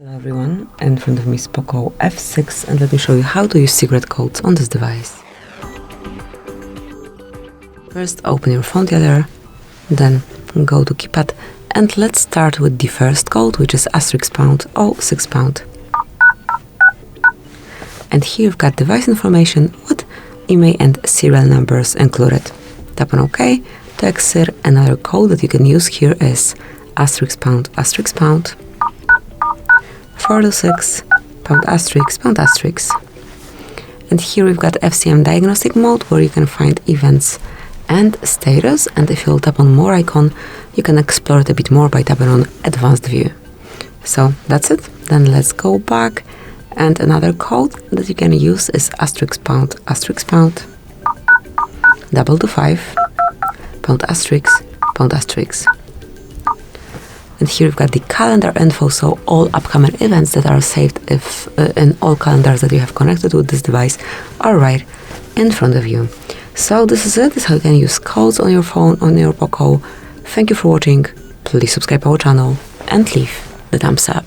Hello everyone, in front of me is POCO F6 and let me show you how to use secret codes on this device. First open your phone dialer, then go to keypad and let's start with the first code, which is *#06#. And here you've got device information with IMEI and serial numbers included. Tap on OK to exit. Another code that you can use here is *##. 426 #**. And here we've got FCM diagnostic mode where you can find events and status, and if you'll tap on more icon you can explore it a bit more by tapping on advanced view. So that's it. Then let's go back, and another code that you can use is *##, 225 ***. And here we've got the calendar info, so all upcoming events that are saved in all calendars that you have connected with this device are right in front of you. So this is it. This is how you can use codes on your phone, on your POCO. Thank you for watching. Please subscribe our channel and leave the thumbs up.